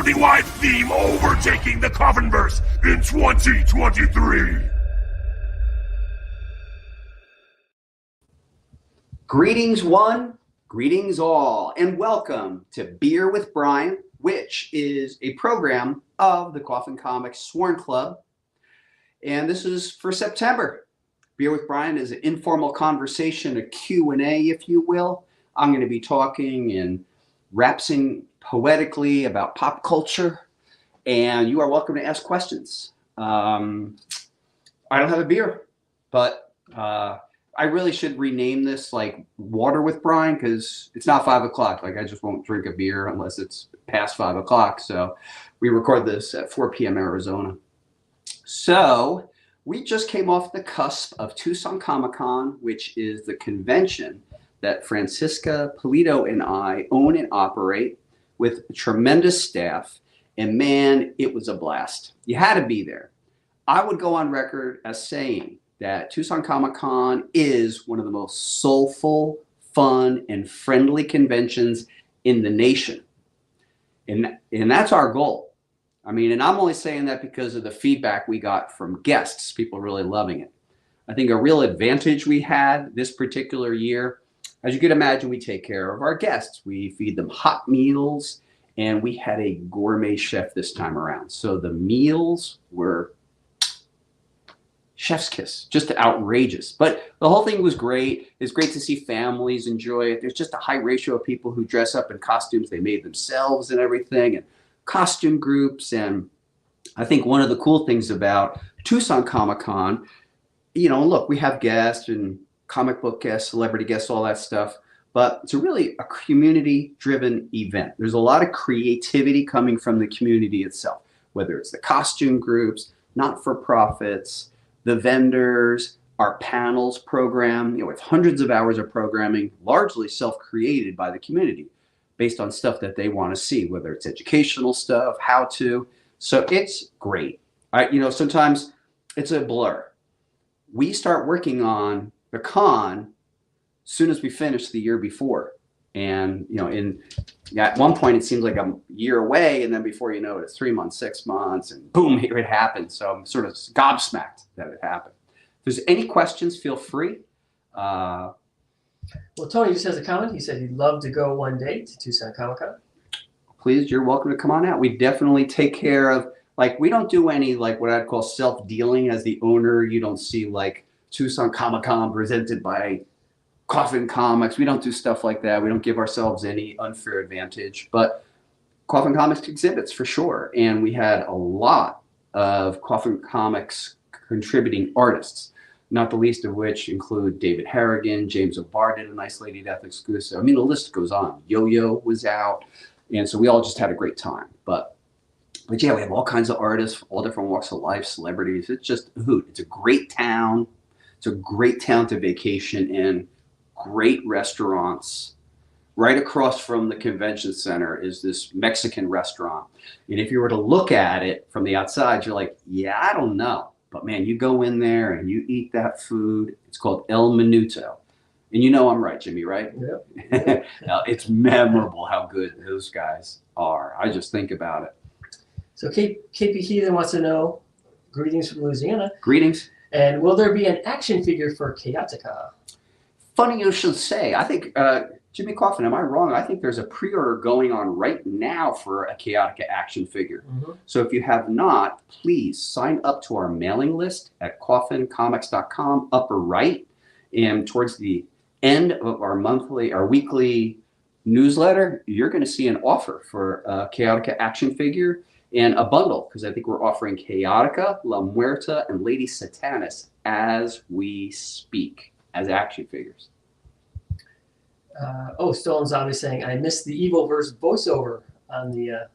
celebrity-wide theme overtaking the Coffinverse in 2023. Greetings one, greetings all, and welcome to Beer with Brian, which is a program of the Coffin Comics Sworn Club. And this is for September. Beer with Brian is an informal conversation, a Q&A, if you will. I'm going to be talking and rapping poetically about pop culture, and you are welcome to ask questions. I don't have a beer, but I really should rename this like Water with Brian, because it's not 5 o'clock. Like, I just won't drink a beer unless it's past 5 o'clock. So we record this at 4 p.m. Arizona. So we just came off the cusp of Tucson ComicCon, which is the convention that Francisca Pulido and I own and operate with a tremendous staff. And man, it was a blast. You had to be there. I would go on record as saying that Tucson ComicCon is one of the most soulful, fun, and friendly conventions in the nation. And that's our goal. I mean, and I'm only saying that because of the feedback we got from guests, people really loving it. I think a real advantage we had this particular year, as you can imagine, we take care of our guests. We feed them hot meals, and we had a gourmet chef this time around. So the meals were chef's kiss, just outrageous. But the whole thing was great. It's great to see families enjoy it. There's just a high ratio of people who dress up in costumes they made themselves and everything, and costume groups. And I think one of the cool things about Tucson ComicCon, you know, look, we have guests and comic book guests, celebrity guests, all that stuff, but it's really a community-driven event. There's a lot of creativity coming from the community itself, whether it's the costume groups, not-for-profits, the vendors, our panels program. You know, we have hundreds of hours of programming, largely self-created by the community, based on stuff that they want to see, whether it's educational stuff, how to. So it's great. You know, sometimes it's a blur. We start working on the con as soon as we finish the year before. And, you know, at one point it seems like a year away, and then before you know it, it's 3 months, 6 months, and boom, here it happened. So I'm sort of gobsmacked that it happened. If there's any questions, feel free. Well, Tony just has a comment. He said he'd love to go one day to Tucson Comic-Con. Please, you're welcome to come on out. We definitely take care of, like, we don't do any, like, what I'd call self-dealing as the owner. You don't see, like, Tucson Comic-Con presented by Coffin Comics. We don't do stuff like that. We don't give ourselves any unfair advantage. But Coffin Comics exhibits for sure. And we had a lot of Coffin Comics contributing artists, not the least of which include David Harrigan, James O'Barr did a nice Lady Death exclusive. I mean, the list goes on. Yo-Yo was out. And so we all just had a great time. But yeah, we have all kinds of artists, all different walks of life, celebrities. It's just a hoot. It's a great town. It's a great town to vacation in. Great restaurants. Right across from the convention center is this Mexican restaurant. And if you were to look at it from the outside, you're like, yeah, I don't know. But man, you go in there and you eat that food. It's called El Minuto. And you know I'm right, Jimmy, right? Yep. Now, it's memorable how good those guys are. I just think about it. So KP Heathen wants to know, greetings from Louisiana. Greetings. And will there be an action figure for Chaotica? Funny you should say. I think, Jimmy Coffin, am I wrong? I think there's a pre-order going on right now for a Chaotica action figure. Mm-hmm. So if you have not, please sign up to our mailing list at coffincomics.com, upper right. And towards the end of our weekly newsletter, you're going to see an offer for a Chaotica action figure and a bundle, because I think we're offering Chaotica, La Muerta, and Lady Satanis as we speak as action figures. Stolen Zombie saying, I missed the Evilverse voiceover on the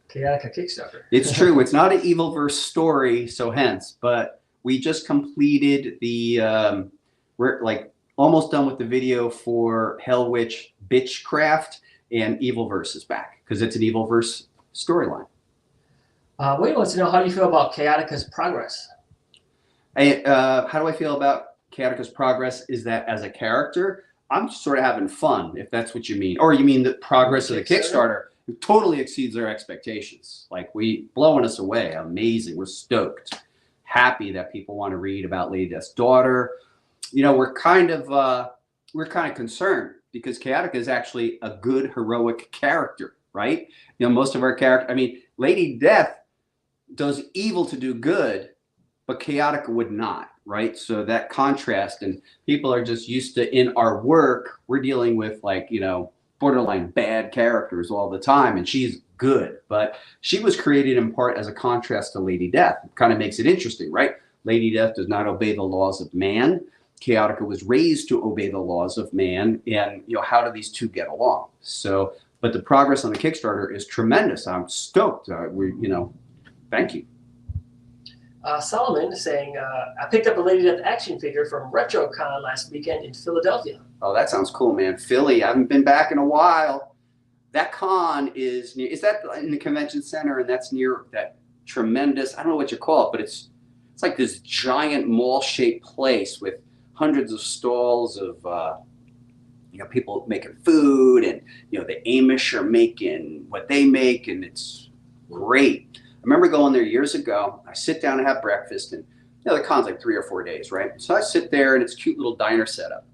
Chaotica Kickstarter. It's true. It's not an Evilverse story, so hence, but we just completed the, we're like almost done with the video for Hell Witch Bitchcraft, and Evilverse is back because it's an Evilverse storyline. Wade wants to know, how do you feel about Chaotica's progress? Hey, how do I feel about Chaotica's progress? Is that as a character, I'm just sort of having fun, if that's what you mean. Or you mean the progress of the Kickstarter. totally exceeds our expectations. Like, blowing us away. Amazing. We're stoked. Happy that people want to read about Lady Death's daughter. You know, we're kind of concerned because Chaotica is actually a good heroic character, right? You know, most of our characters, I mean, Lady Death does evil to do good, but Chaotica would not, right? So that contrast, and people are just used to, in our work, we're dealing with, like, you know, borderline bad characters all the time, and she's good. But she was created in part as a contrast to Lady Death. It kind of makes it interesting, right? Lady Death does not obey the laws of man. Chaotica was raised to obey the laws of man, and, you know, how do these two get along? So, but the progress on the Kickstarter is tremendous. I'm stoked. You know, thank you. Solomon saying, I picked up a Lady Death action figure from Retrocon last weekend in Philadelphia. Oh, that sounds cool, man. Philly, I haven't been back in a while. That con is near, is that in the convention center? And that's near that tremendous, I don't know what you call it, but it's like this giant mall-shaped place with hundreds of stalls of, you know, people making food, and, you know, the Amish are making what they make, and it's great. I remember going there years ago. I sit down and have breakfast, and, you know, the con's like 3 or 4 days, right? So I sit there, and it's a cute little diner setup,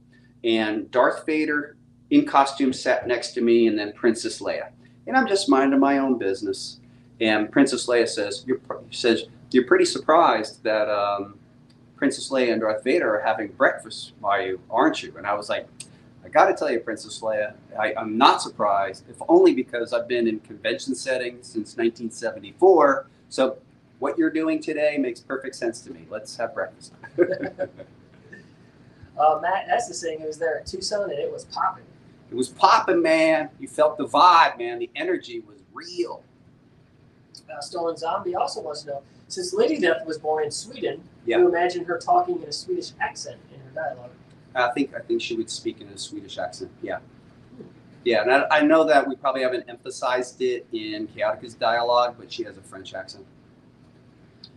and Darth Vader in costume sat next to me, and then Princess Leia, and I'm just minding my own business. And Princess Leia says, "You're pretty surprised that Princess Leia and Darth Vader are having breakfast by you, aren't you?" And I was like, I got to tell you, Princess Leia, I'm not surprised, if only because I've been in convention settings since 1974. So what you're doing today makes perfect sense to me. Let's have breakfast. Matt S is saying he was there at Tucson and it was popping. It was popping, man. You felt the vibe, man. The energy was real. Stolen Zombie also wants to know, since Lady Death was born in Sweden, Yeah. you imagine her talking in a Swedish accent in her dialogue? I think she would speak in a Swedish accent. Yeah. Yeah, and I know that we probably haven't emphasized it in Chaotica's dialogue, but she has a French accent.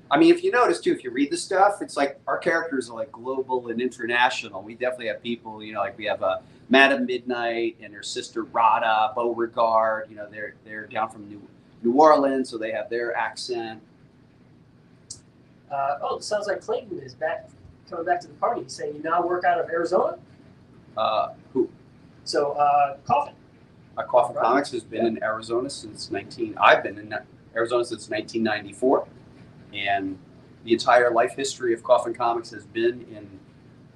I mean, if you notice too, if you read the stuff, it's like our characters are like global and international. We definitely have people, you know, like we have Madame Midnight and her sister Rada, Beauregard. You know, they're down from New Orleans, so they have their accent. It sounds like Clayton is coming back to the party. He's saying you now work out of Arizona? Who? So, Coffin. Coffin Comics has been in Arizona since I've been in Arizona since 1994. And the entire life history of Coffin Comics has been in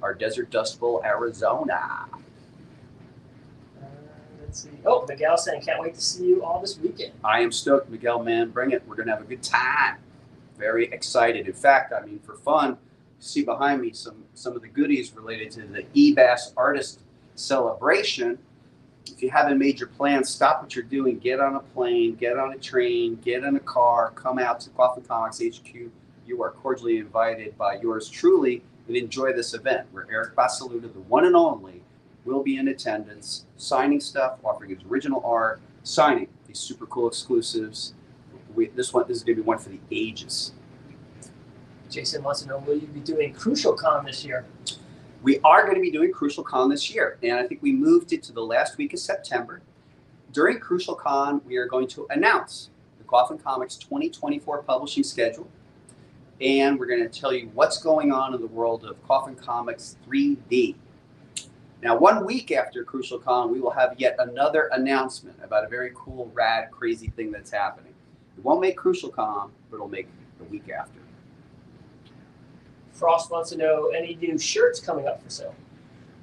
our Desert Dust Bowl, Arizona. Let's see. Oh, Miguel saying, can't wait to see you all this weekend. I am stoked, Miguel, man. Bring it. We're going to have a good time. Very excited. In fact, I mean, for fun, you see behind me some of the goodies related to the eBass Artist Celebration. If you haven't made your plans, stop what you're doing. Get on a plane, get on a train, get in a car, come out to Coffin Comics HQ. You are cordially invited by yours truly and enjoy this event where Eric Basaluda, the one and only, will be in attendance, signing stuff, offering his original art, signing these super cool exclusives. This is going to be one for the ages. Jason wants to know, will you be doing Crucial Con this year? We are going to be doing Crucial Con this year, and I think we moved it to the last week of September. During Crucial Con, we are going to announce the Coffin Comics 2024 publishing schedule, and we're going to tell you what's going on in the world of Coffin Comics 3D. Now, 1 week after Crucial Con, we will have yet another announcement about a very cool, rad, crazy thing that's happening. It won't make Crucial Con, but it'll make the week after. Frost wants to know, any new shirts coming up for sale?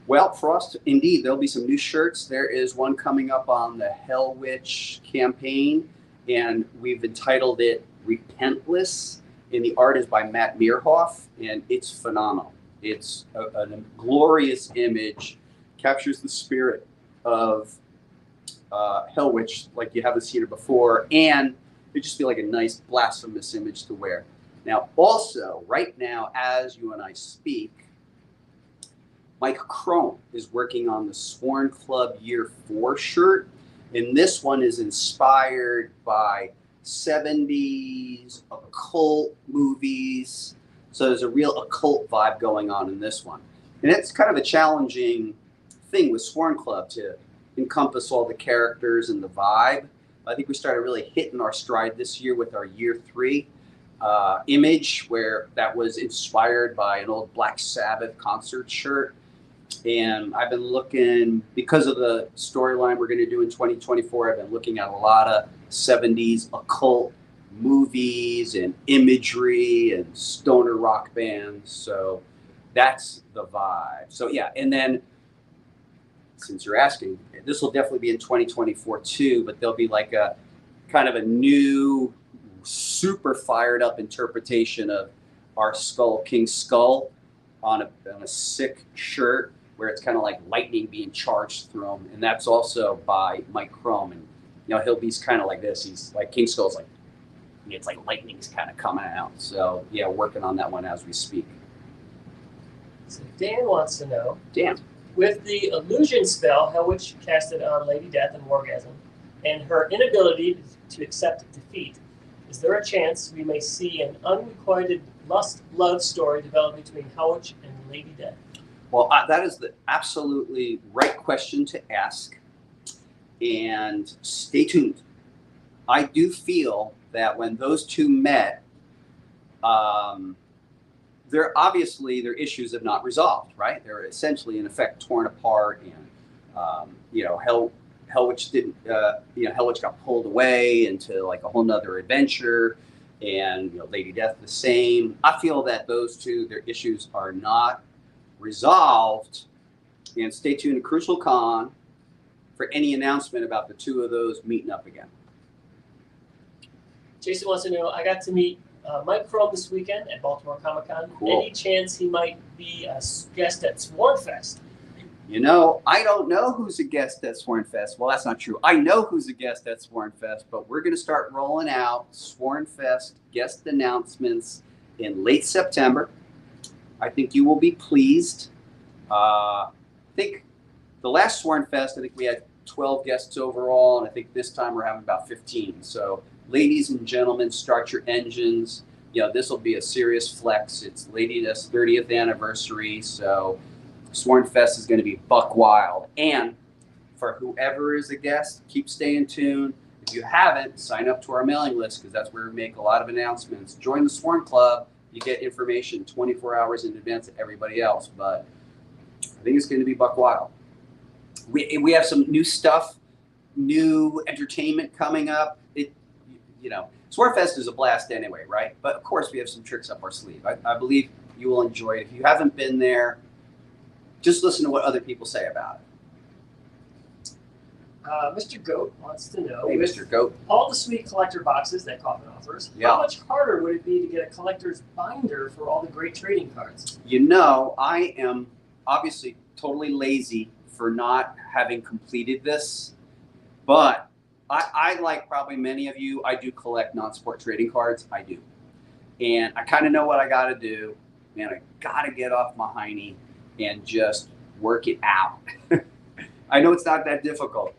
Well, Frost, indeed, there'll be some new shirts. There is one coming up on the Hell Witch campaign, and we've entitled it Repentless, and the art is by Matt Meerhoff, and it's phenomenal. It's a glorious image, captures the spirit of Hell Witch like you haven't seen her before, and it just feel like a nice blasphemous image to wear. Now, also, right now, as you and I speak, Mike Crone is working on the Sworn Club Year 4 shirt, and this one is inspired by 70s occult movies. So there's a real occult vibe going on in this one. And it's kind of a challenging thing with Sworn Club to encompass all the characters and the vibe. I think we started really hitting our stride this year with our year 3 image, where that was inspired by an old Black Sabbath concert shirt. And I've been looking, because of the storyline we're going to do in 2024, I've been looking at a lot of 70s occult movies and imagery and stoner rock bands. So that's the vibe. So yeah, and then since you're asking, this will definitely be in 2024 too, but there'll be like a kind of a new, super fired up interpretation of our King Skull on a sick shirt, where it's kind of like lightning being charged through him. And that's also by Mike Chrome. And, you know, he's kind of like this. He's like, King Skull's like, it's like lightning's kind of coming out. So, yeah, working on that one as we speak. So Dan wants to know, Dan, with the illusion spell Hellwitch casted on Lady Death and Morgasm, and her inability to accept defeat, is there a chance we may see an unrequited love story develop between Hellwitch and Lady Death? Well, that is the absolutely right question to ask. And stay tuned. I do feel that when those two met, their issues have not resolved, right? They're essentially, in effect, torn apart, and Hellwitch didn't. Hellwitch got pulled away into like a whole nother adventure, and Lady Death the same. I feel that those two, their issues are not resolved, and stay tuned to Crucial Con for any announcement about the two of those meeting up again. Jason wants to know, I got to meet Mike Chrome this weekend at Baltimore ComicCon. Cool. Any chance he might be a guest at Swarmfest? I don't know who's a guest at Swarmfest. Well, that's not true. I know who's a guest at Swarmfest, but we're going to start rolling out Swarmfest guest announcements in late September. I think you will be pleased. I think the last Swarmfest, I think we had 12 guests overall, and I think this time we're having about 15. So, ladies and gentlemen, start your engines. This will be a serious flex. It's Lady Death's 30th anniversary, so Swarmfest is going to be buck wild. And for whoever is a guest, keep staying tuned. If you haven't, sign up to our mailing list, because that's where we make a lot of announcements. Join the Swarm Club. You get information 24 hours in advance of everybody else. But I think it's going to be buck wild. We have some new stuff, new entertainment coming up. Swarmfest is a blast anyway, right? But of course, we have some tricks up our sleeve. I believe you will enjoy it. If you haven't been there, just listen to what other people say about it. Mr. Goat wants to know, Hey, Mr. Goat. all the sweet collector boxes that Coffin offers, Yeah. how much harder would it be to get a collector's binder for all the great trading cards? I am obviously totally lazy for not having completed this, but I like probably many of you, I do collect non-sport trading cards. I do. And I kind of know what I got to do. Man, I got to get off my hiney and just work it out. I know it's not that difficult.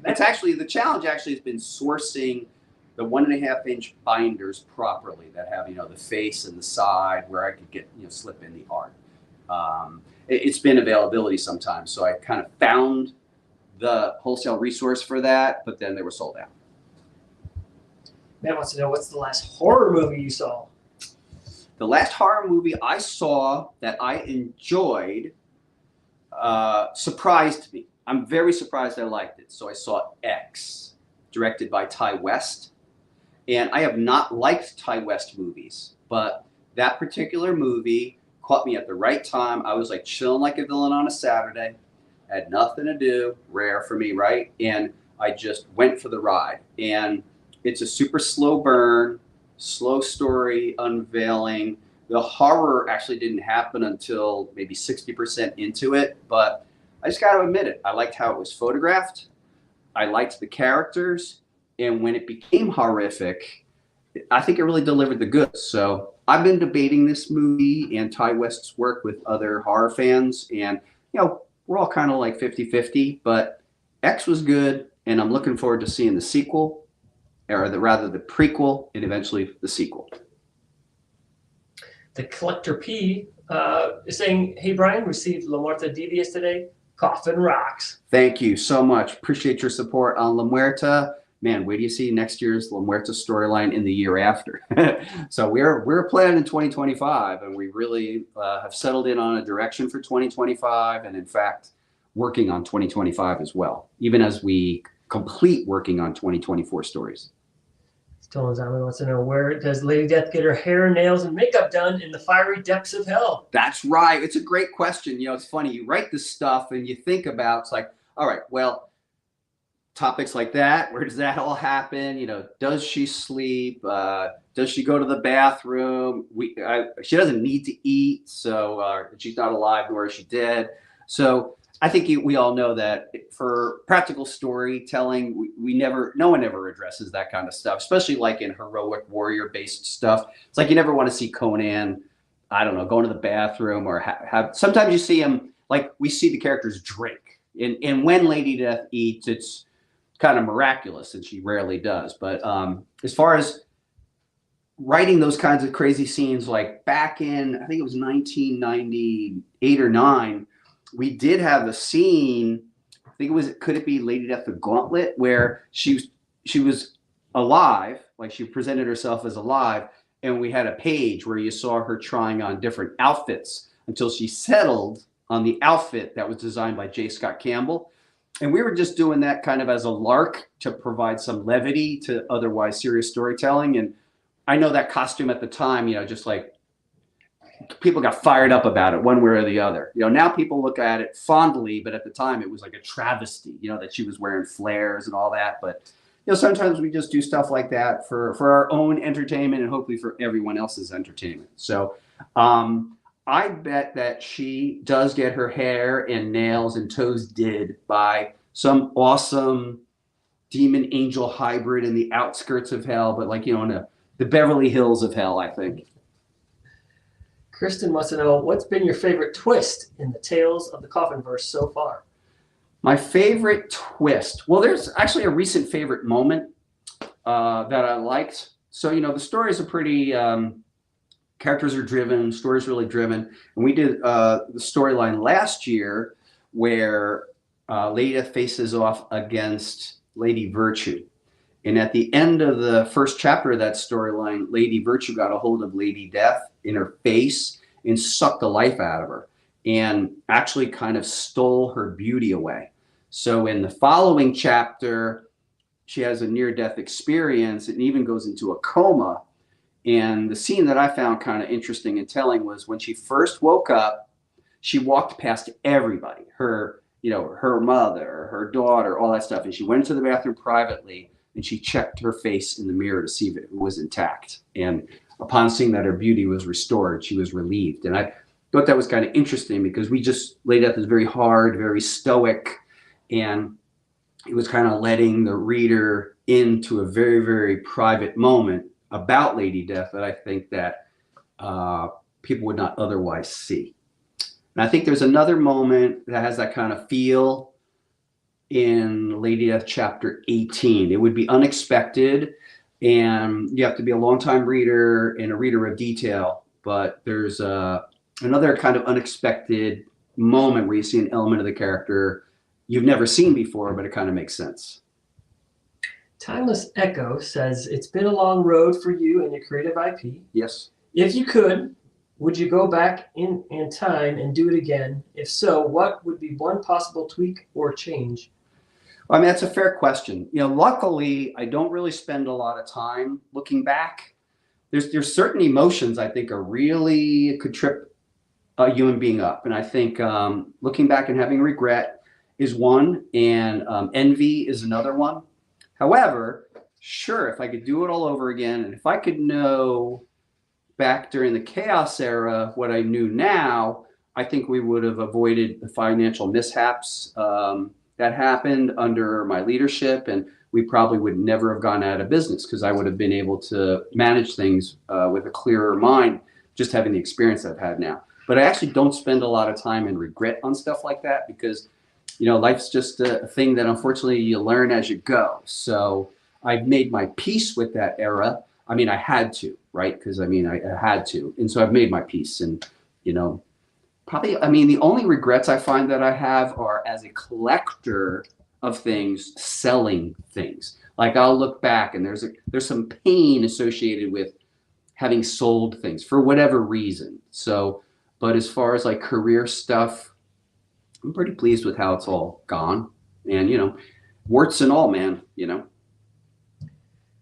It's actually, the challenge actually has been sourcing the 1.5-inch binders properly that have, the face and the side where I could get, slip in the art. It's been availability sometimes. So I kind of found the wholesale resource for that, but then they were sold out. Matt wants to know, what's the last horror movie you saw? The last horror movie I saw that I enjoyed surprised me. I'm very surprised I liked it. So I saw X, directed by Ty West. And I have not liked Ty West movies, but that particular movie caught me at the right time. I was like chilling like a villain on a Saturday. Had nothing to do, rare for me, right? And I just went for the ride. And it's a super slow burn, slow story unveiling. The horror actually didn't happen until maybe 60% into it, but I just got to admit it. I liked how it was photographed. I liked the characters. And when it became horrific, I think it really delivered the goods. So I've been debating this movie and Ty West's work with other horror fans. And, we're all kind of like 50-50, but X was good. And I'm looking forward to seeing the sequel, or the prequel, and eventually the sequel. The Collector P is saying, hey, Brian, received La Muerta Divius today. Coffin rocks. Thank you so much. Appreciate your support on La Muerta. Man, wait do you see next year's La Muerta storyline in the year after. So we're planning 2025, and we really have settled in on a direction for 2025, and in fact, working on 2025 as well, even as we complete working on 2024 stories. Stolen Zombie wants to know, where does Lady Death get her hair, nails, and makeup done in the fiery depths of hell? That's right. It's a great question. You know, it's funny. You write this stuff and you think about, it's like, all right, well, topics like that, where does that all happen? You know, does she sleep? Does she go to the bathroom? She doesn't need to eat, so she's not alive, nor is she dead. So I think we all know that for practical storytelling, no one ever addresses that kind of stuff, especially like in heroic warrior-based stuff. It's like you never want to see Conan, I don't know, going to the bathroom or have. Sometimes you see him, like we see the characters drink, and when Lady Death eats, it's kind of miraculous, and she rarely does. But as far as writing those kinds of crazy scenes, like back in, I think it was 1998 or 9. We did have a scene, I think it was, could it be Lady Death the Gauntlet, where she was alive, like she presented herself as alive, and we had a page where you saw her trying on different outfits until she settled on the outfit that was designed by J. Scott Campbell. And we were just doing that kind of as a lark to provide some levity to otherwise serious storytelling. And I know that costume at the time, you know, just like, people got fired up about it one way or the other. You know, now people look at it fondly, but at the time it was like a travesty, you know, that she was wearing flares and all that. But, you know, sometimes we just do stuff like that for our own entertainment and hopefully for everyone else's entertainment. So I bet that she does get her hair and nails and toes did by some awesome demon angel hybrid in the outskirts of hell, but like, you know, in the Beverly Hills of hell, I think. Kristen wants to know, what's been your favorite twist in the Tales of the Coffinverse so far? My favorite twist. Well, there's actually a recent favorite moment that I liked. So, you know, the stories are pretty, characters are driven, stories really driven. And we did the storyline last year where Lady Death faces off against Lady Virtue. And at the end of the first chapter of that storyline, Lady Virtue got a hold of Lady Death in her face and sucked the life out of her and actually kind of stole her beauty away. So in the following chapter, she has a near-death experience and even goes into a coma. And the scene that I found kind of interesting and telling was when she first woke up, she walked past everybody, her, you know, her mother, her daughter, all that stuff. And she went to the bathroom privately and she checked her face in the mirror to see if it was intact. And upon seeing that her beauty was restored, she was relieved. And I thought that was kind of interesting because we just laid out this very hard, very stoic, and it was kind of letting the reader into a very, very private moment about Lady Death that I think that people would not otherwise see. And I think there's another moment that has that kind of feel in Lady Death chapter 18. It would be unexpected, and you have to be a longtime reader and a reader of detail, but there's another kind of unexpected moment where you see an element of the character you've never seen before, but it kind of makes sense. Timeless Echo says, it's been a long road for you and your creative IP. Yes. If you could, would you go back in time and do it again? If so, what would be one possible tweak or change? I mean, that's a fair question. You know, luckily, I don't really spend a lot of time looking back. There's certain emotions I think are really could trip a human being up. And I think looking back and having regret is one, and envy is another one. However, sure, if I could do it all over again, and if I could know back during the chaos era what I knew now, I think we would have avoided the financial mishaps that happened under my leadership, and we probably would never have gone out of business because I would have been able to manage things with a clearer mind, just having the experience I've had now. But I actually don't spend a lot of time in regret on stuff like that because, you know, life's just a thing that unfortunately you learn as you go. So I've made my peace with that era. I mean, I had to, right? Because I mean, I had to. And so I've made my peace, and, you know, Probably, I mean, the only regrets I find that I have are as a collector of things, selling things. Like I'll look back and there's some pain associated with having sold things for whatever reason. So, but as far as like career stuff, I'm pretty pleased with how it's all gone. And, you know, warts and all, man, you know.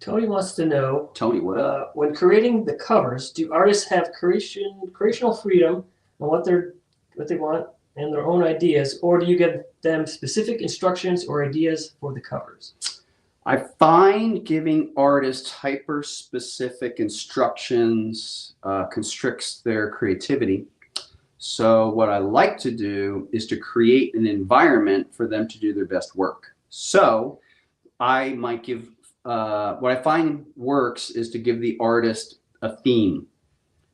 Tony wants to know, Tony, what up? when creating the covers, do artists have creational freedom on what they want and their own ideas, or do you give them specific instructions or ideas for the covers? I find giving artists hyper-specific instructions constricts their creativity. So what I like to do is to create an environment for them to do their best work. So I might give, what I find works is to give the artist a theme.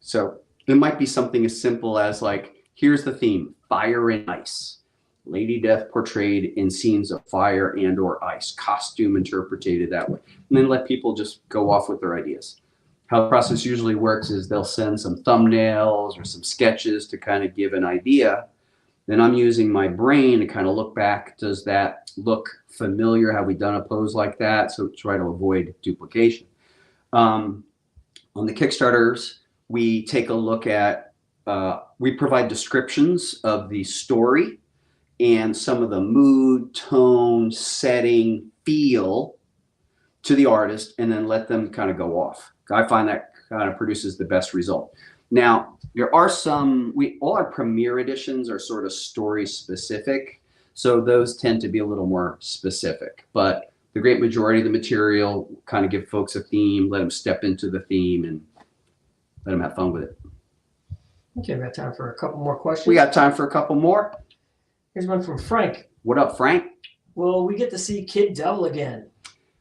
So it might be something as simple as like, here's the theme, fire and ice. Lady Death portrayed in scenes of fire and or ice, costume interpreted that way. And then let people just go off with their ideas. How the process usually works is they'll send some thumbnails or some sketches to kind of give an idea. Then I'm using my brain to kind of look back. Does that look familiar? Have we done a pose like that? So try to avoid duplication. On the Kickstarters, we take a look at, we provide descriptions of the story and some of the mood, tone, setting, feel to the artist, and then let them kind of go off. I find that kind of produces the best result. Now, there are some, all our premiere editions are sort of story specific, so those tend to be a little more specific. But the great majority of the material kind of give folks a theme, let them step into the theme, and let them have fun with it. Okay, we got time for a couple more questions. We got time for a couple more. Here's one from Frank. What up, Frank? Will we get to see Kid Devil again?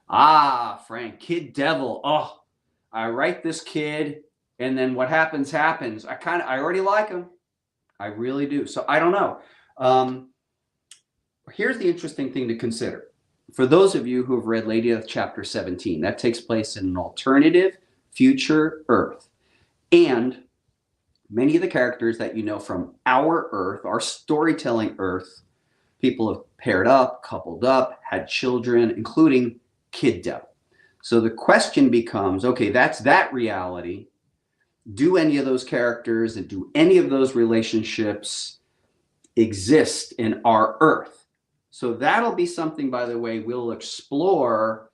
Ah, Frank, Kid Devil. Oh, I write this kid, and then what happens, happens. I already like him. I really do. So I don't know. Here's the interesting thing to consider. For those of you who have read Lady Death Chapter 17, that takes place in an alternative future Earth. And many of the characters that you know from our Earth, our storytelling Earth, people have paired up, coupled up, had children, including Kid Devil. So the question becomes, okay, that's that reality. Do any of those characters and do any of those relationships exist in our Earth? So that'll be something, by the way, we'll explore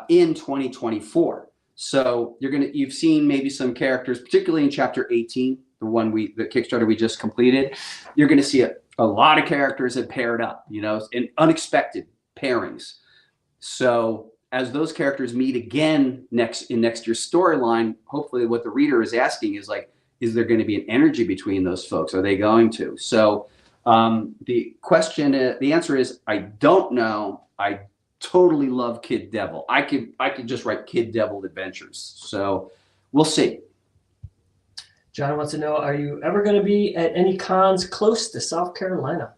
in 2024. So you've seen maybe some characters, particularly in Chapter 18, the Kickstarter we just completed. You're going to see a lot of characters that paired up, you know, in unexpected pairings. So as those characters meet again next year's storyline, hopefully what the reader is asking is like, is there going to be an energy between those folks? Are they going to? So the answer is, I don't know. I totally love Kid Devil. I could just write Kid Devil adventures. So we'll see. John wants to know, are you ever going to be at any cons close to South Carolina?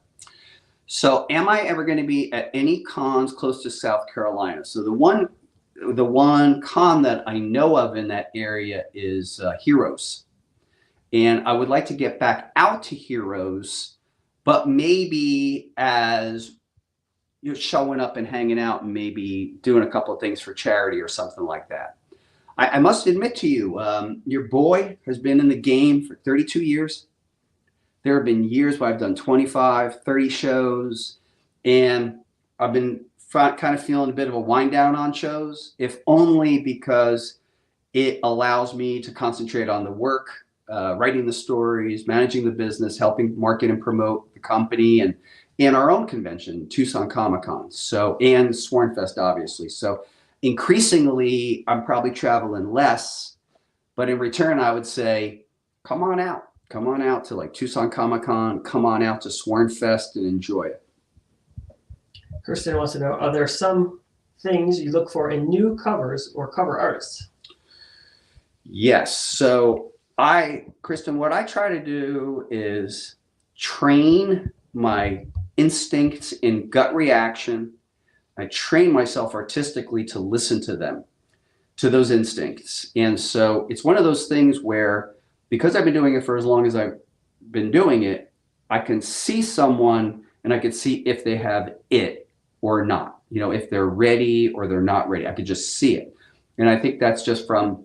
So am I ever going to be at any cons close to South Carolina? So the one con that I know of in that area is Heroes. And I would like to get back out to Heroes, but maybe as you're showing up and hanging out and maybe doing a couple of things for charity or something like that. I must admit to you, your boy has been in the game for 32 years. There have been years where I've done 25, 30 shows, and I've been kind of feeling a bit of a wind down on shows, if only because it allows me to concentrate on the work, writing the stories, managing the business, helping market and promote the company, and our own convention, Tucson ComicCon, and Swornfest, obviously. So increasingly, I'm probably traveling less, but in return, I would say, come on out. Come on out to like Tucson ComicCon, come on out to Swornfest and enjoy it. Kristen wants to know, are there some things you look for in new covers or cover artists? Yes. So Kristen, what I try to do is train my instincts in gut reaction. I train myself artistically to listen to them, to those instincts. And so it's one of those things where, because I've been doing it for as long as I've been doing it, I can see someone and I can see if they have it or not. You know, if they're ready or they're not ready. I could just see it. And I think that's just from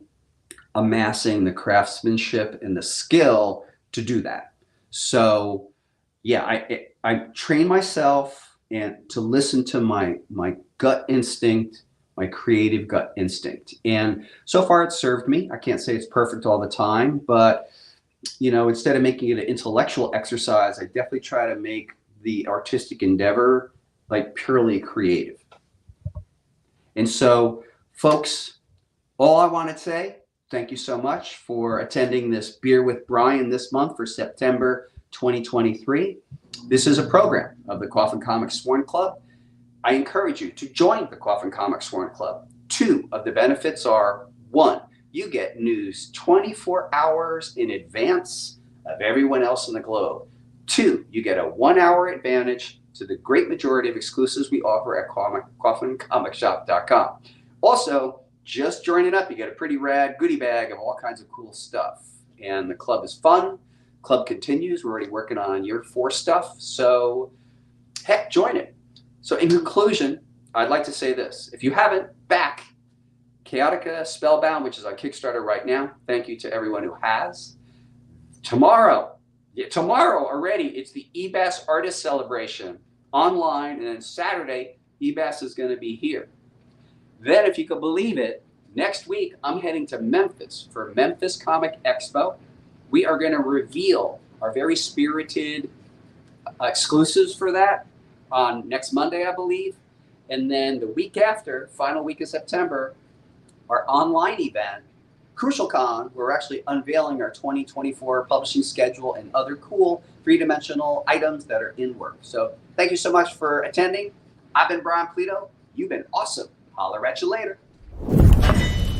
amassing the craftsmanship and the skill to do that. So yeah, I train myself and to listen to my gut instinct, my creative gut instinct. And so far it's served me. I can't say it's perfect all the time, but you know, instead of making it an intellectual exercise, I definitely try to make the artistic endeavor like purely creative. And so folks, all I want to say, thank you so much for attending this Beer with Brian this month for September 2023. This is a program of the Coffin Comics Sworn Club. I encourage you to join the Coffin Comics Sworn Club. 2 of the benefits are: 1, you get news 24 hours in advance of everyone else in the globe. 2, you get a 1-hour advantage to the great majority of exclusives we offer at CoffinComicShop.com. Also, just joining up, you get a pretty rad goodie bag of all kinds of cool stuff. And the club is fun. Club continues. We're already working on year 4 stuff. So heck, join it. So in conclusion, I'd like to say this. If you haven't, back Chaotica Spellbound, which is on Kickstarter right now. Thank you to everyone who has. Tomorrow already, it's the eBass Artist Celebration online. And then Saturday, eBass is going to be here. Then, if you can believe it, next week I'm heading to Memphis for Memphis Comic Expo. We are going to reveal our very spirited exclusives for that on next Monday, I believe. And then the week after, final week of September, our online event, CrucialCon, we're actually unveiling our 2024 publishing schedule and other cool 3-dimensional items that are in work. So thank you so much for attending. I've been Brian Pulido. You've been awesome. Holler at you later.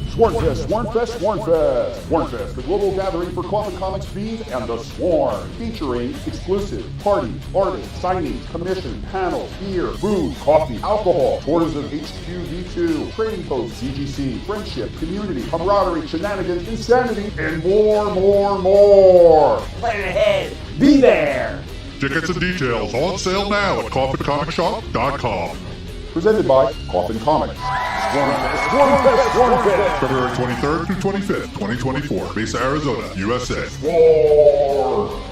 Swornfest, Swornfest, Swornfest. Swornfest, the global gathering for Coffin Comics feed and the Sworn, featuring exclusive party, artist, signings, commission, panels, beer, food, coffee, alcohol, tours of HQV2, trading posts, CGC, friendship, community, camaraderie, shenanigans, insanity, and more. Plan ahead. Be there. Tickets and details on sale now at CoffinComicShop.com. Presented by Coffin Comics. Swornfest. February 23rd through 25th, 2024, Mesa, Arizona, USA. Sworn.